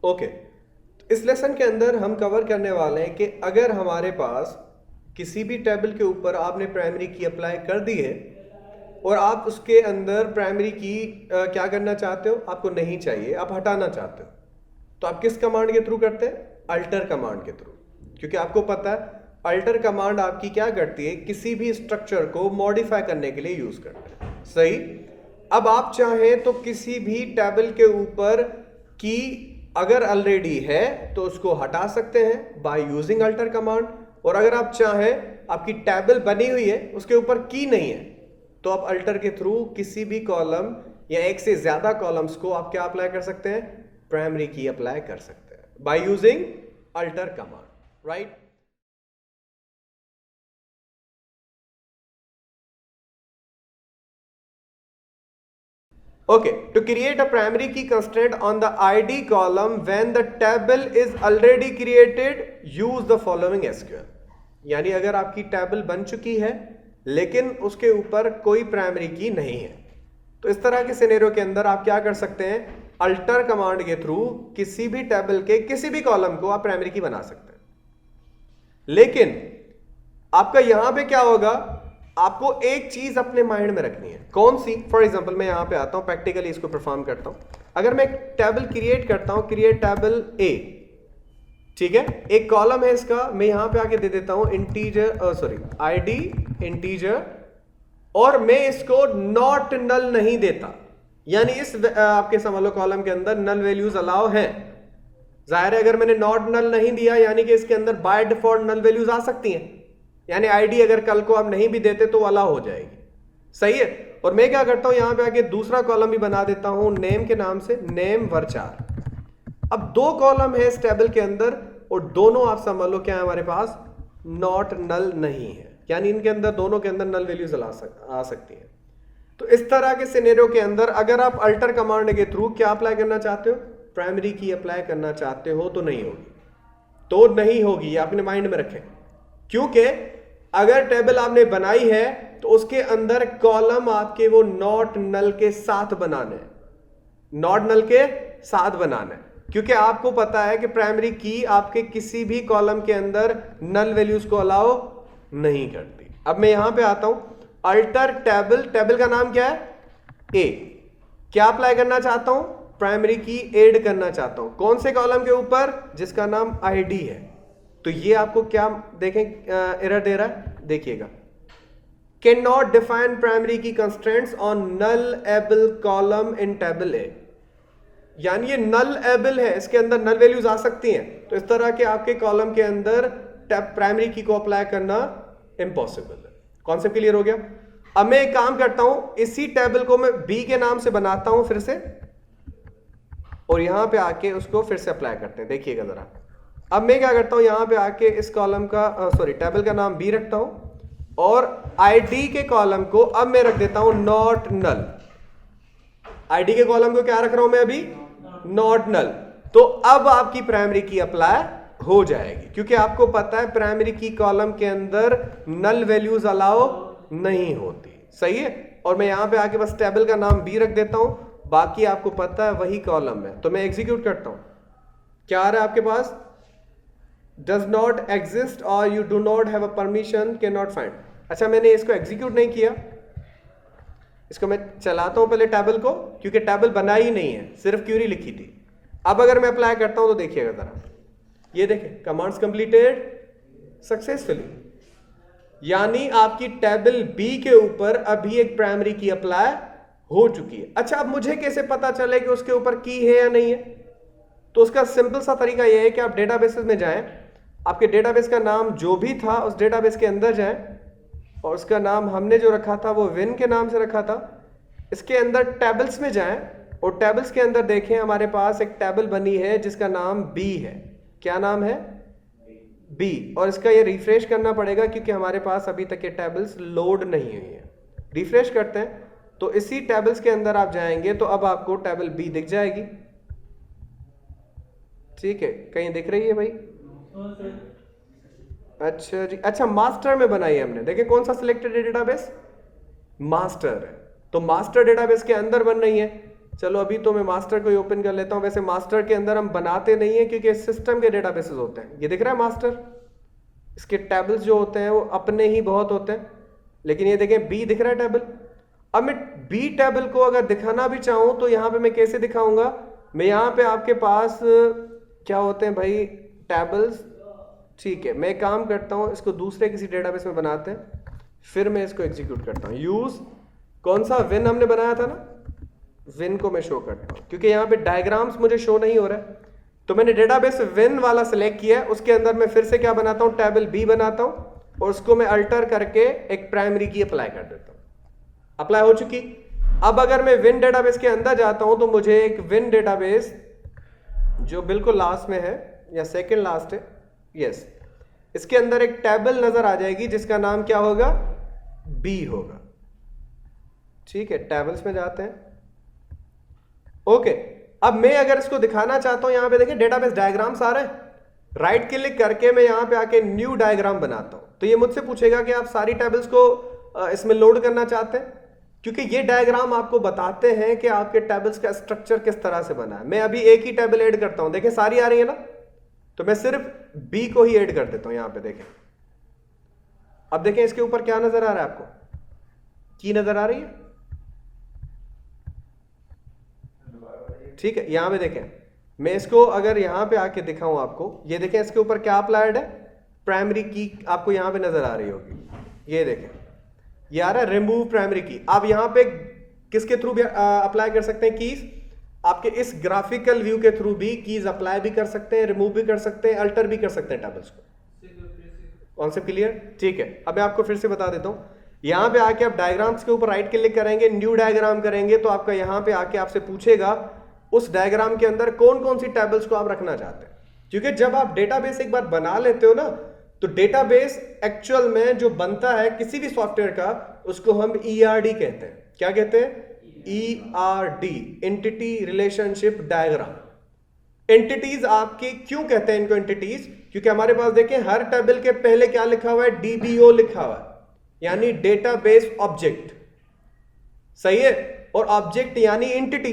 Okay, इस lesson के अंदर हम कवर करने वाले हैं कि अगर हमारे पास किसी भी टेबल के ऊपर आपने प्राइमरी की अप्लाई कर दी है और आप उसके अंदर प्राइमरी की क्या करना चाहते हो, आपको नहीं चाहिए, आप हटाना चाहते हो, तो आप किस कमांड के थ्रू करते हैं? अल्टर कमांड के थ्रू। क्योंकि आपको पता है अल्टर कमांड आपकी क्या करती है, किसी भी स्ट्रक्चर को मॉडिफाई करने के लिए यूज करते हैं। सही। अब आप चाहें तो किसी भी टेबल के ऊपर की अगर ऑलरेडी है तो उसको हटा सकते हैं बाय यूजिंग अल्टर कमांड, और अगर आप चाहें आपकी टेबल बनी हुई है उसके ऊपर की नहीं है तो आप अल्टर के थ्रू किसी भी कॉलम या एक से ज्यादा कॉलम्स को आप क्या अप्लाई कर सकते हैं? प्राइमरी की अप्लाई कर सकते हैं by using alter command, right. Okay, to create a primary key constraint on the ID column when the table is already created, use the following SQL। यानी अगर आपकी टेबल बन चुकी है लेकिन उसके ऊपर कोई प्राइमरी की नहीं है, तो इस तरह के सिनेरियो के अंदर आप क्या कर सकते हैं? अल्टर कमांड के थ्रू किसी भी टेबल के किसी भी कॉलम को आप प्राइमरी की बना सकते हैं। लेकिन आपका यहां पे क्या होगा, आपको एक चीज अपने माइंड में रखनी है। कौन सी? फॉर एग्जांपल मैं यहां पे आता हूं, प्रैक्टिकली इसको परफॉर्म करता हूं। अगर मैं एक टेबल क्रिएट करता हूं, क्रिएट टेबल ए, ठीक है, एक कॉलम है इसका, मैं यहां पे आके दे देता हूं इंटीजर, सॉरी आईडी इंटीजर, और मैं इसको नॉट नल नहीं देता, यानी इस आपके समझ लो कॉलम के अंदर नल वैल्यूज अलाउ है। जाहिर है अगर मैंने नॉट नल नहीं दिया यानी कि इसके अंदर बाय डिफॉल्ट नल वैल्यूज आ सकती हैं, यानी आईडी अगर कल को आप नहीं भी देते तो अलाउ हो जाएगी। सही है। और मैं क्या करता हूं, यहां पे आके दूसरा कॉलम भी बना देता हूं नेम के नाम से, नेम वर्चार। अब दो कॉलम है इस टेबल के अंदर और दोनों आप समझ लो क्या है हमारे पास? नॉट नल नहीं है, यानी इनके अंदर दोनों के अंदर नल वैल्यूज आ सकती हैं। तो इस तरह के सिनेरियो के अंदर अगर आप अल्टर कमांड के थ्रू क्या अप्लाई करना चाहते हो? प्राइमरी की अप्लाई करना चाहते हो तो नहीं होगी, तो नहीं होगी, अपने माइंड में रखें। क्योंकि अगर टेबल आपने बनाई है तो उसके अंदर कॉलम आपके वो नॉट नल के साथ बनाने हैं, नॉट नल के साथ बनाना है, क्योंकि आपको पता है कि प्राइमरी की आपके किसी भी कॉलम के अंदर नल वैल्यूज को अलाउ नहीं करती। अब मैं यहां पे आता हूं, अल्टर टेबल, टेबल का नाम क्या है? ए। क्या अप्लाई करना चाहता हूं? प्राइमरी की ऐड करना चाहता हूं। कौन से कॉलम के ऊपर? जिसका नाम आईडी है। तो ये आपको क्या देखें एरर दे रहा है, देखिएगा, can not define primary key constraints on nullable column in table A, यानी ये नल एबल है, इसके अंदर नल वैल्यूज आ सकती हैं, तो इस तरह के आपके कॉलम के अंदर प्राइमरी की को अप्लाई करना इम्पॉसिबल है। कॉन्सेप्ट क्लियर हो गया? अब मैं एक काम करता हूं, इसी टेबल को मैं बी के नाम से बनाता हूं फिर से, और यहां पे आके उसको फिर से अप्लाई करते हैं। देखिएगा जरा, अब मैं क्या करता हूं, यहां पे आके इस कॉलम का सॉरी टेबल का नाम बी रखता हूं और आईडी के कॉलम को अब मैं रख देता हूं नॉट नल। आईडी के कॉलम को क्या रख रहा हूं मैं अभी? Not null. तो अब आपकी प्राइमरी की अप्लाई हो जाएगी, क्योंकि आपको पता है प्राइमरी की कॉलम के अंदर नल वैल्यूज अलाउ नहीं होती। सही है। और मैं यहां पे आके बस टेबल का नाम बी रख देता हूं, बाकी आपको पता है वही कॉलम है। तो मैं एग्जीक्यूट करता हूं, क्या आ रहा है आपके पास? does not exist or you do not have a permission cannot find। अच्छा, मैंने इसको एग्जीक्यूट नहीं किया, इसको मैं चलाता हूं पहले टेबल को, क्योंकि टेबल बना ही नहीं है, सिर्फ क्यूरी लिखी थी। अब अगर मैं अप्लाई करता हूं तो देखिएगा जरा, ये देखें कमांड्स कंप्लीटेड सक्सेसफुली, यानी आपकी टेबल बी के ऊपर अभी एक प्राइमरी की अप्लाई हो चुकी है। अच्छा, अब मुझे कैसे पता चले कि उसके ऊपर की है या नहीं है? तो उसका सिंपल सा तरीका यह है कि आप डेटाबेसेस में जाएं, आपके डेटाबेस का नाम जो भी था उस डेटाबेस के अंदर जाएं, और उसका नाम हमने जो रखा था वो विन के नाम से रखा था। इसके अंदर टेबल्स में जाएं और टेबल्स के अंदर देखें हमारे पास एक टेबल बनी है जिसका नाम बी है। क्या नाम है? बी। और इसका ये रिफ्रेश करना पड़ेगा क्योंकि हमारे पास अभी तक ये टेबल्स लोड नहीं हुई है। रिफ्रेश करते हैं तो इसी टेबल्स के अंदर आप जाएंगे तो अब आपको टेबल बी दिख जाएगी। ठीक है, कहीं दिख रही है भाई? अच्छा जी, अच्छा मास्टर में बनाई है हमने। देखिए कौन सा सिलेक्टेड डेटाबेस? मास्टर है। तो मास्टर डेटाबेस के अंदर बन रही है। चलो अभी तो मैं मास्टर को ही ओपन कर लेता हूं। वैसे मास्टर के अंदर हम बनाते नहीं है क्योंकि सिस्टम के डेटाबेसेस होते हैं। ये दिख रहा है मास्टर, इसके टेबल्स जो होते हैं वो अपने ही बहुत होते हैं। लेकिन ये देखें बी दिख रहा है टेबल। अब मैं बी टेबल को अगर दिखाना भी चाहूं तो यहां पे मैं कैसे दिखाऊंगा? मैं यहां पे आपके पास क्या होते हैं भाई, टेबल्स। ठीक है, मैं काम करता हूं, इसको दूसरे किसी डेटाबेस में बनाते हैं, फिर मैं इसको एग्जीक्यूट करता हूं। यूज कौन सा, विन हमने बनाया था ना, विन को मैं शो करता हूं क्योंकि यहां पे डायग्राम्स मुझे शो नहीं हो रहा है। तो मैंने डेटाबेस विन वाला सिलेक्ट किया है, उसके अंदर मैं फिर से क्या बनाता हूं, टेबल बी बनाता हूं और उसको मैं अल्टर करके एक प्राइमरी की अप्लाई कर देता हूं। अप्लाई हो चुकी। अब अगर मैं विन डेटाबेस के अंदर जाता हूं तो मुझे एक विन डेटाबेस जो बिल्कुल लास्ट में है या सेकंड लास्ट है, यस, इसके अंदर एक टेबल नजर आ जाएगी जिसका नाम क्या होगा, बी होगा। ठीक है, टेबल्स में जाते हैं। ओके, अब मैं अगर इसको दिखाना चाहता हूं, यहां पे देखिए डेटाबेस डायग्राम्स आ रहे हैं, राइट क्लिक करके मैं यहां पे आके न्यू डायग्राम बनाता हूं तो ये मुझसे पूछेगा कि आप सारी टेबल्स को इसमें लोड करना चाहते हैं, क्योंकि ये डायग्राम आपको बताते हैं कि आपके टेबल्स का स्ट्रक्चर किस तरह से बना है। मैं अभी एक ही टेबल ऐड करता हूं, देखें सारी आ रही है ना, तो मैं सिर्फ बी को ही ऐड कर देता हूं। यहां पे देखें, अब देखें इसके ऊपर क्या नजर आ रहा है आपको, की नजर आ रही है। ठीक है, यहां पे देखें, मैं इसको अगर यहां पे आके दिखाऊं आपको, ये देखें इसके ऊपर क्या अप्लाइड है, प्राइमरी की आपको यहां पे नजर आ रही होगी। ये देखें, ये आ रहा है रिमूव प्राइमरी की। आप यहां पे किसके थ्रू भी अप्लाई कर सकते हैं, कीज, आपके इस ग्राफिकल व्यू के थ्रू भी कीज अप्लाई भी कर सकते हैं, रिमूव भी कर सकते हैं, अल्टर भी कर सकते हैं टेबल्स को। Concept clear? ठीक है, अब मैं आपको फिर से बता देता हूं। यहां पे आके आप डायग्राम्स के ऊपर राइट क्लिक करेंगे, न्यू डायग्राम करेंगे तो आपका यहां पे आके आपसे पूछेगा उस डायग्राम के अंदर कौन कौन सी टेबल्स को आप रखना चाहते हैं। क्योंकि जब आप डेटाबेस एक बार बना लेते हो ना, तो डेटाबेस एक्चुअल में जो बनता है किसी भी सॉफ्टवेयर का, उसको हम ERD कहते हैं। क्या कहते हैं? ERD, entity relationship diagram. Entities आपके क्यों कहते हैं इनको एंटिटीज? क्योंकि हमारे पास देखें हर टेबल के पहले क्या लिखा हुआ है, DBO लिखा हुआ है, यानी डेटाबेस ऑब्जेक्ट। सही है, और ऑब्जेक्ट यानी एंटिटी।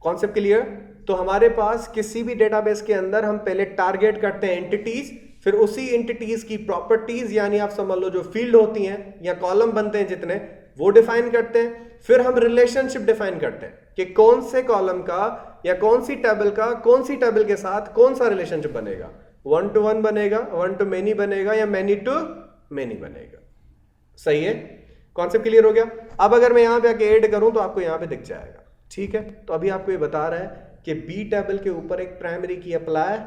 Concept clear? तो हमारे पास किसी भी डेटाबेस के अंदर हम पहले टारगेट करते हैं एंटिटीज, फिर उसी एंटिटीज की प्रॉपर्टीज यानी आप समझ लो जो फील्ड होती हैं या कॉलम बनते हैं जितने, वो डिफाइन करते हैं। फिर हम रिलेशनशिप डिफाइन करते हैं कि कौन से कॉलम का या कौन सी टेबल का कौन सी टेबल के साथ कौन सा रिलेशनशिप बनेगा, 1 to 1 बनेगा, 1 to many बनेगा या many to many बनेगा। सही है, कॉन्सेप्ट क्लियर हो गया? अब अगर मैं यहां पे आके ऐड करूं तो आपको यहां पे दिख जाएगा। ठीक है, तो अभी आपको ये बता रहा है कि बी टेबल के ऊपर एक प्राइमरी की अप्लाई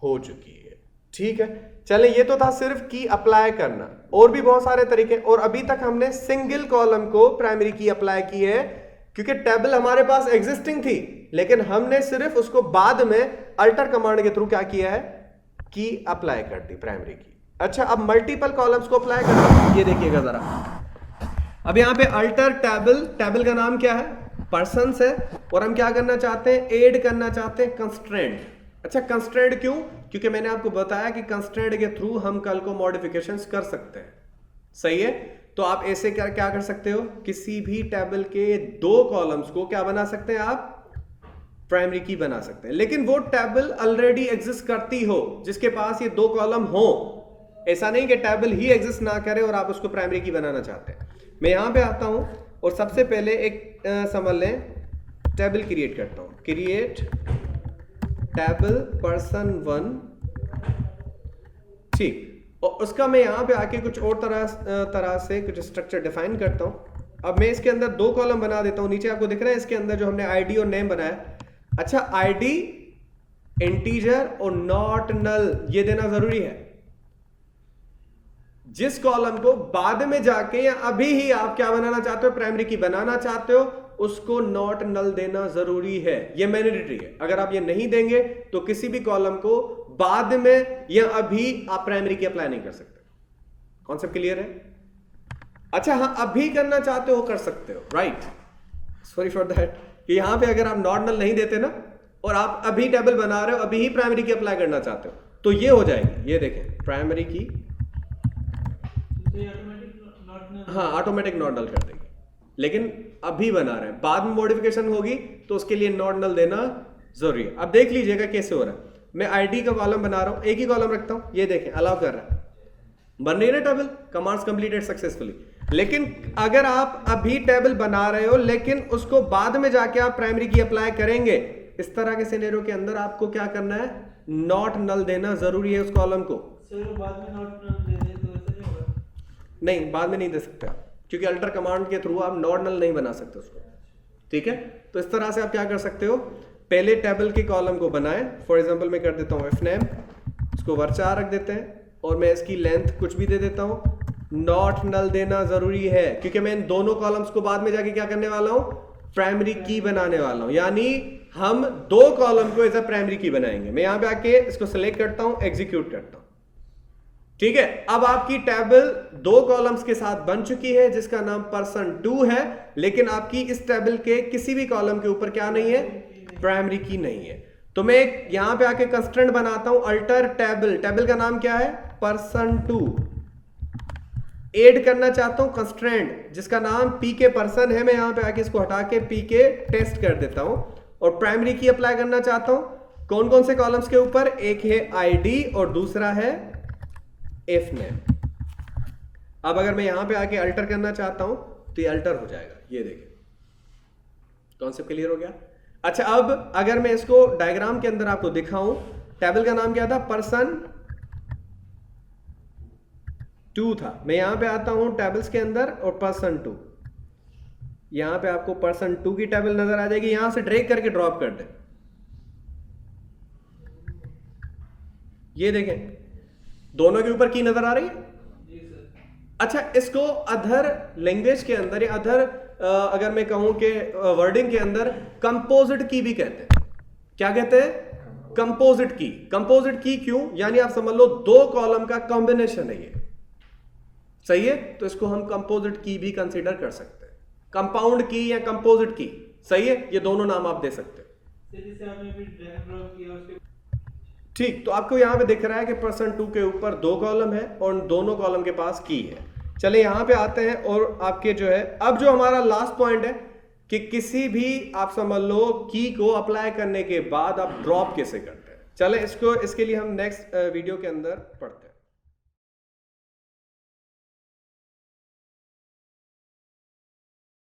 हो चुकी है। ठीक है, चले, ये तो था सिर्फ की अप्लाई करना, और भी बहुत सारे तरीके। और अभी तक हमने सिंगल कॉलम को प्राइमरी की अप्लाई की है क्योंकि टेबल हमारे पास एग्जिस्टिंग थी, लेकिन हमने सिर्फ उसको बाद में अल्टर कमांड के थ्रू क्या किया है, की अप्लाई कर दी प्राइमरी की। अच्छा, अब मल्टीपल कॉलम्स को अप्लाई करना, ये देखिएगा जरा। अब यहां पे अल्टर टेबल, टेबल का नाम क्या है, पर्सन्स है, और हम क्या करना चाहते हैं, ऐड करना चाहते हैं कंस्ट्रेंट। अच्छा, कंस्ट्रेंट क्यों? क्योंकि मैंने आपको बताया कि कंस्ट्रेंट के थ्रू हम कल को मॉडिफिकेशंस कर सकते हैं। सही है, तो आप ऐसे क्या कर सकते हो, किसी भी टेबल के 2 कॉलम्स को क्या बना सकते हैं आप, प्राइमरी की बना सकते हैं। लेकिन वो टेबल ऑलरेडी एग्जिस्ट करती हो जिसके पास ये 2 कॉलम हो। ऐसा नहीं कि टेबल ही एग्जिस्ट ना करे और आप उसको प्राइमरी की बनाना चाहते हैं। मैं यहां पे आता हूं और सबसे पहले एक समझ लें, टेबल क्रिएट करता हूं, क्रिएट टेबल पर्सन 1। ठीक, और उसका मैं यहां पे आके कुछ और तरह से कुछ स्ट्रक्चर डिफाइन करता हूं। अब मैं इसके अंदर 2 कॉलम बना देता हूं। नीचे आपको दिख रहा है इसके अंदर जो हमने आईडी और नेम बनाया। अच्छा, आईडी इंटीजर और नॉट नल ये देना जरूरी है। जिस कॉलम को बाद में जाके या अभी ही आप क्या बनाना चाहते हो, प्राइमरी की बनाना चाहते हो, उसको नॉट नल देना जरूरी है, ये मैंडेटरी है। अगर आप ये नहीं देंगे तो किसी भी कॉलम को बाद में या अभी आप प्राइमरी की अप्लाई नहीं कर सकते। कॉन्सेप्ट क्लियर है? अच्छा, हाँ, अभी करना चाहते हो कर सकते हो, राइट, सॉरी फॉर दैट, कि यहां पे अगर आप नॉट नल नहीं देते ना और आप अभी टेबल बना रहे हो, अभी ही प्राइमरी की अप्लाई करना चाहते हो, तो ये हो जाएगी। ये देखें, प्राइमरी की, हाँ, ऑटोमेटिक नॉट नल कर देगी। लेकिन अभी बना रहे हैं, बाद में मॉडिफिकेशन होगी तो उसके लिए नॉट नल देना जरूरी है। अब देख लीजिएगा कैसे हो रहा है। मैं आईडी का कॉलम बना रहा हूं, एक ही कॉलम रखता हूं, ये देखें अलाउ कर रहा है, बन रही है ना टेबल, कमांड्स कंप्लीटेड सक्सेसफुली। लेकिन अगर आप अभी टेबल बना रहे हो लेकिन उसको बाद में जाके आप प्राइमरी की अप्लाई करेंगे, इस तरह के सिनेरियो के अंदर आपको क्या करना है, नॉट नल देना जरूरी है उस कॉलम को। बाद में नॉट नल दे दे तो ऐसा नहीं होगा? नहीं, बाद में नहीं दे सकते आप, क्योंकि अल्टर कमांड के थ्रू आप नॉट नल नहीं बना सकते उसको, ठीक है। तो इस तरह से आप क्या कर सकते हो, पहले टेबल के कॉलम को बनाएं। फॉर एग्जांपल मैं कर देता हूं fname, इसको varchar रख देते हैं और मैं इसकी लेंथ कुछ भी दे देता हूं। नॉट नल देना जरूरी है क्योंकि मैं इन दोनों कॉलम्स को बाद में जाके क्या करने वाला हूं, प्राइमरी की बनाने वाला हूं। यानी हम दो कॉलम को एज अ प्राइमरी की बनाएंगे। मैं यहां पे आके इसको सिलेक्ट करता हूं, एग्जीक्यूट करता हूं, ठीक है। अब आपकी टेबल दो कॉलम्स के साथ बन चुकी है जिसका नाम person2 है, लेकिन आपकी इस टेबल के किसी भी कॉलम के ऊपर क्या नहीं है, प्राइमरी की नहीं है। तो मैं यहां पे आके कंस्ट्रेंट बनाता हूं, अल्टर टेबल, टेबल का नाम क्या है, person2। ऐड करना चाहता हूं कंस्ट्रेंट जिसका नाम pk पर्सन है, मैं यहां पे आके इसको हटा के pk टेस्ट कर देता हूं और प्राइमरी की अप्लाई करना चाहता हूं। कौन कौन से कॉलम्स के ऊपर, एक है आईडी और दूसरा है fname। अब अगर मैं यहां पे आके अल्टर करना चाहता हूं तो ये अल्टर हो जाएगा, ये देखिए कॉन्सेप्ट क्लियर हो गया। अच्छा, अब अगर मैं इसको डायग्राम के अंदर आपको दिखाऊं, टेबल का नाम क्या था, person2 था। मैं यहां पे आता हूं टेबल्स के अंदर और person2, यहां पे आपको person2 की टेबल नजर आ जाएगी। यहां से ड्रैग करके ड्रॉप कर दे, ये देखें दोनों के ऊपर की नजर आ रही है। अच्छा, इसको अदर लैंग्वेज के अंदर या अदर अगर मैं कहूं कि वर्डिंग के अंदर कंपोजिट की भी कहते हैं। क्या कहते हैं, कंपोजिट की। कंपोजिट की क्यों, यानी आप समझ लो दो कॉलम का कॉम्बिनेशन है ये, सही है। तो इसको हम कंपोजिट की भी कंसीडर कर सकते हैं, कंपाउंड की या कंपोजिट की, सही है। ये दोनों नाम आप दे सकते हैं, ठीक। तो आपको यहां पे दिख रहा है कि person2 के ऊपर दो कॉलम है और दोनों कॉलम के पास की है। चले यहां पे आते हैं और आपके जो है, अब जो हमारा लास्ट पॉइंट है कि किसी भी आप समझ लो की को अप्लाई करने के बाद आप ड्रॉप कैसे करते हैं। चले इसको, इसके लिए हम नेक्स्ट वीडियो के अंदर पढ़ते हैं।